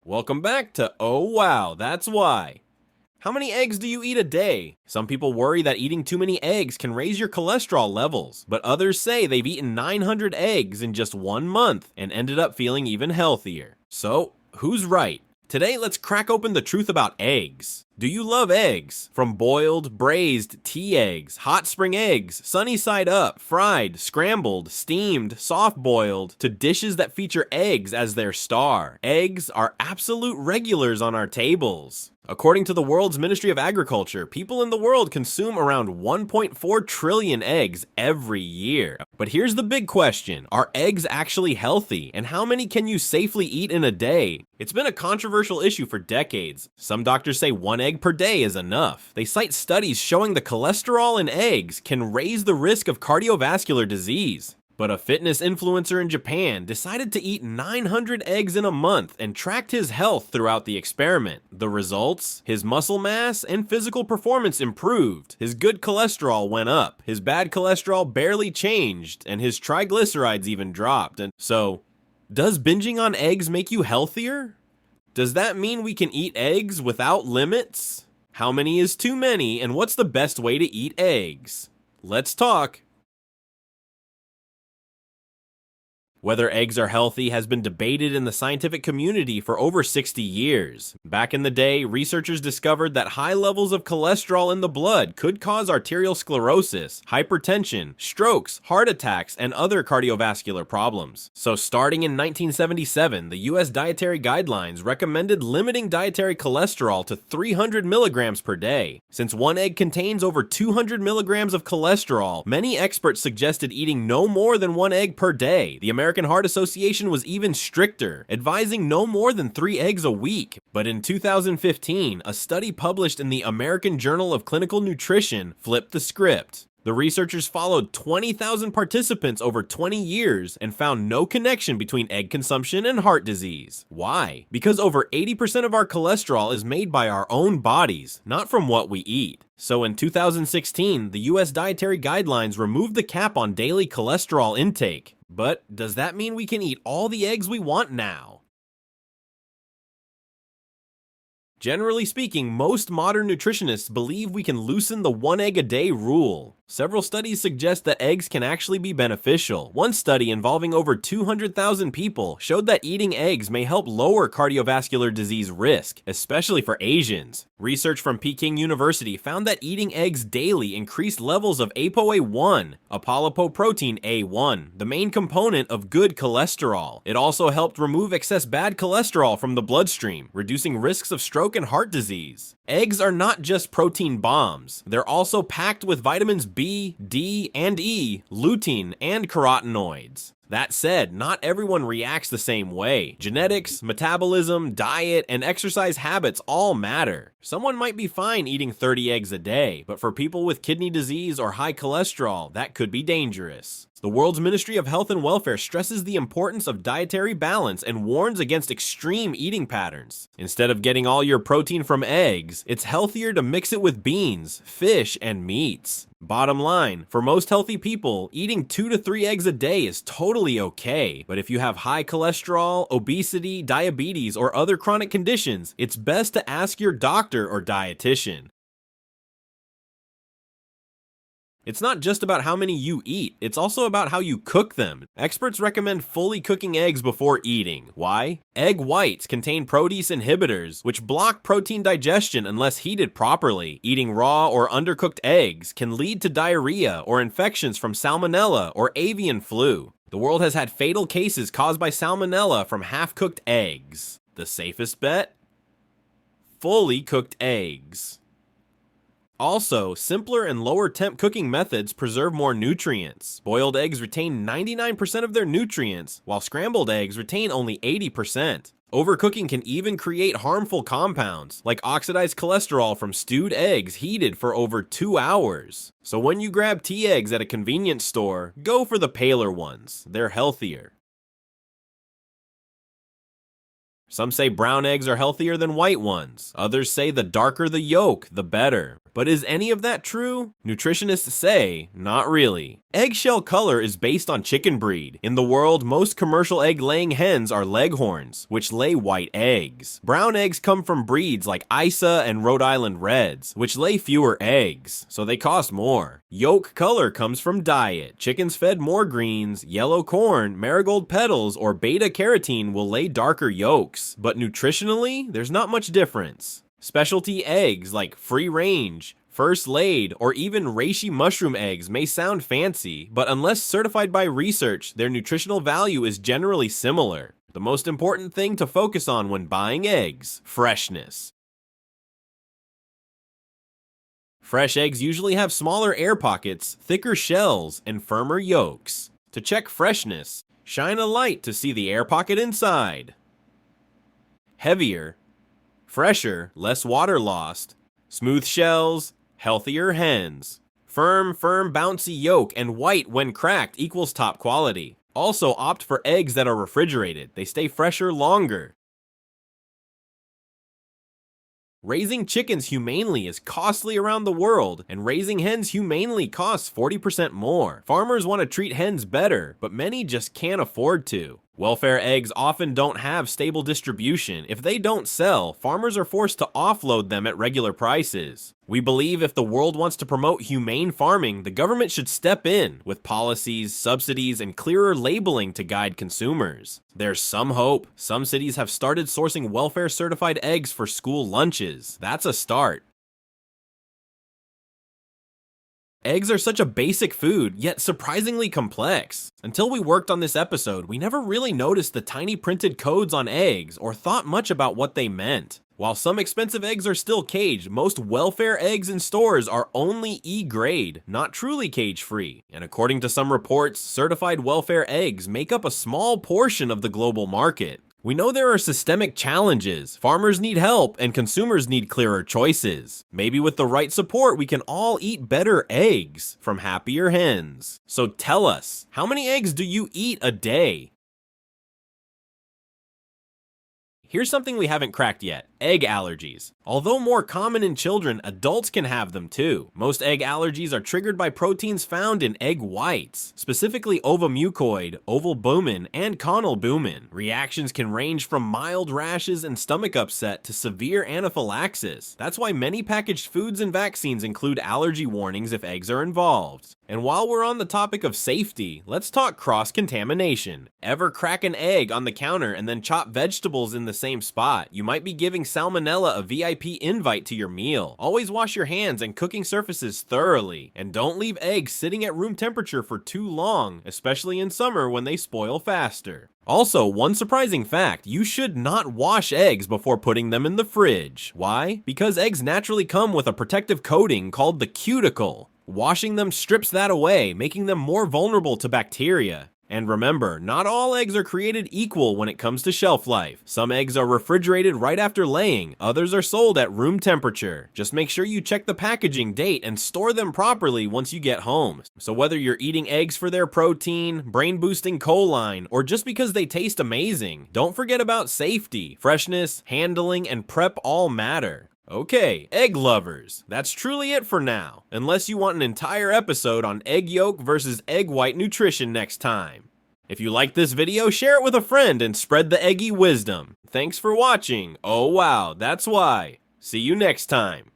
Welcome back to Oh Wow, That's Why. How many eggs do you eat a day? Some people worry that eating too many eggs can raise your cholesterol levels, but others say they've eaten 900 eggs in just 1 month and ended up feeling even healthier. So, who's right? Today, let's crack open the truth about eggs. Do you love eggs? From boiled, braised, tea eggs, hot spring eggs, sunny side up, fried, scrambled, steamed, soft boiled, to dishes that feature eggs as their star. Eggs are absolute regulars on our tables. According to the world's Ministry of Agriculture, people in the world consume around 1.4 trillion eggs every year. But here's the big question. Are eggs actually healthy? And how many can you safely eat in a day? It's been a controversial issue for decades. Some doctors say 1 egg per day is enough. They cite studies showing the cholesterol in eggs can raise the risk of cardiovascular disease. But a fitness influencer in Japan decided to eat 900 eggs in a month and tracked his health throughout the experiment. The results? His muscle mass and physical performance improved. His good cholesterol went up. His bad cholesterol barely changed, and his triglycerides even dropped. And so, does binging on eggs make you healthier? Does that mean we can eat eggs without limits? How many is too many, and what's the best way to eat eggs? Let's talk. Whether eggs are healthy has been debated in the scientific community for over 60 years. Back in the day, researchers discovered that high levels of cholesterol in the blood could cause arterial sclerosis, hypertension, strokes, heart attacks, and other cardiovascular problems. So starting in 1977, the US Dietary Guidelines recommended limiting dietary cholesterol to 300 milligrams per day. Since 1 egg contains over 200 milligrams of cholesterol, many experts suggested eating no more than 1 egg per day. The American Heart Association was even stricter, advising no more than 3 eggs a week. But in 2015, a study published in the American Journal of Clinical Nutrition flipped the script. The researchers followed 20,000 participants over 20 years and found no connection between egg consumption and heart disease. Why? Because over 80% of our cholesterol is made by our own bodies, not from what we eat. So in 2016, the US Dietary Guidelines removed the cap on daily cholesterol intake. But does that mean we can eat all the eggs we want now? Generally speaking, most modern nutritionists believe we can loosen the 1 egg a day rule. Several studies suggest that eggs can actually be beneficial. One study involving over 200,000 people showed that eating eggs may help lower cardiovascular disease risk, especially for Asians. Research from Peking University found that eating eggs daily increased levels of ApoA1, apolipoprotein A1, the main component of good cholesterol. It also helped remove excess bad cholesterol from the bloodstream, reducing risks of stroke and heart disease. Eggs are not just protein bombs. They're also packed with vitamins B, D, and E, lutein, and carotenoids. That said, not everyone reacts the same way. Genetics, metabolism, diet, and exercise habits all matter. Someone might be fine eating 30 eggs a day, but for people with kidney disease or high cholesterol, that could be dangerous. The world's Ministry of Health and Welfare stresses the importance of dietary balance and warns against extreme eating patterns. Instead of getting all your protein from eggs, it's healthier to mix it with beans, fish, and meats. Bottom line, for most healthy people, eating 2 to 3 eggs a day is totally okay. But if you have high cholesterol, obesity, diabetes, or other chronic conditions, it's best to ask your doctor or dietitian. It's not just about how many you eat, it's also about how you cook them. Experts recommend fully cooking eggs before eating. Why? Egg whites contain protease inhibitors, which block protein digestion unless heated properly. Eating raw or undercooked eggs can lead to diarrhea or infections from salmonella or avian flu. The world has had fatal cases caused by salmonella from half-cooked eggs. The safest bet? Fully cooked eggs. Also, simpler and lower temp cooking methods preserve more nutrients. Boiled eggs retain 99% of their nutrients, while scrambled eggs retain only 80%. Overcooking can even create harmful compounds, like oxidized cholesterol from stewed eggs heated for over 2 hours. So when you grab tea eggs at a convenience store, go for the paler ones. They're healthier. Some say brown eggs are healthier than white ones. Others say the darker the yolk, the better. But is any of that true? Nutritionists say, not really. Eggshell color is based on chicken breed. In the world, most commercial egg-laying hens are leghorns, which lay white eggs. Brown eggs come from breeds like Isa and Rhode Island Reds, which lay fewer eggs, so they cost more. Yolk color comes from diet. Chickens fed more greens, yellow corn, marigold petals, or beta-carotene will lay darker yolks, but nutritionally, there's not much difference. Specialty eggs like free range, first laid, or even reishi mushroom eggs may sound fancy, but unless certified by research, their nutritional value is generally similar. The most important thing to focus on when buying eggs: freshness. Fresh eggs usually have smaller air pockets, thicker shells, and firmer yolks. To check freshness, shine a light to see the air pocket inside. Heavier, fresher, less water lost, smooth shells, healthier hens. Firm, bouncy yolk and white when cracked equals top quality. Also opt for eggs that are refrigerated. They stay fresher longer. Raising chickens humanely is costly around the world, and raising hens humanely costs 40% more. Farmers want to treat hens better, but many just can't afford to. Welfare eggs often don't have stable distribution. If they don't sell, farmers are forced to offload them at regular prices. We believe if the world wants to promote humane farming, the government should step in with policies, subsidies, and clearer labeling to guide consumers. There's some hope. Some cities have started sourcing welfare-certified eggs for school lunches. That's a start. Eggs are such a basic food, yet surprisingly complex. Until we worked on this episode, we never really noticed the tiny printed codes on eggs or thought much about what they meant. While some expensive eggs are still caged, most welfare eggs in stores are only E-grade, not truly cage-free. And according to some reports, certified welfare eggs make up a small portion of the global market. We know there are systemic challenges. Farmers need help, and consumers need clearer choices. Maybe with the right support, we can all eat better eggs from happier hens. So tell us, how many eggs do you eat a day? Here's something we haven't cracked yet: egg allergies. Although more common in children, adults can have them too. Most egg allergies are triggered by proteins found in egg whites, specifically ovomucoid, ovalbumin, and conalbumin. Reactions can range from mild rashes and stomach upset to severe anaphylaxis. That's why many packaged foods and vaccines include allergy warnings if eggs are involved. And while we're on the topic of safety, let's talk cross-contamination. Ever crack an egg on the counter and then chop vegetables in the same spot? You might be giving salmonella a VIP invite to your meal. Always wash your hands and cooking surfaces thoroughly. And don't leave eggs sitting at room temperature for too long, especially in summer when they spoil faster. Also, one surprising fact: you should not wash eggs before putting them in the fridge. Why? Because eggs naturally come with a protective coating called the cuticle. Washing them strips that away, making them more vulnerable to bacteria. And remember, not all eggs are created equal when it comes to shelf life. Some eggs are refrigerated right after laying, others are sold at room temperature. Just make sure you check the packaging date and store them properly once you get home. So whether you're eating eggs for their protein, brain-boosting choline, or just because they taste amazing, don't forget about safety. Freshness, handling, and prep all matter. Okay, egg lovers, that's truly it for now, unless you want an entire episode on egg yolk versus egg white nutrition next time. If you liked this video, share it with a friend and spread the eggy wisdom. Thanks for watching. Oh wow, that's why. See you next time.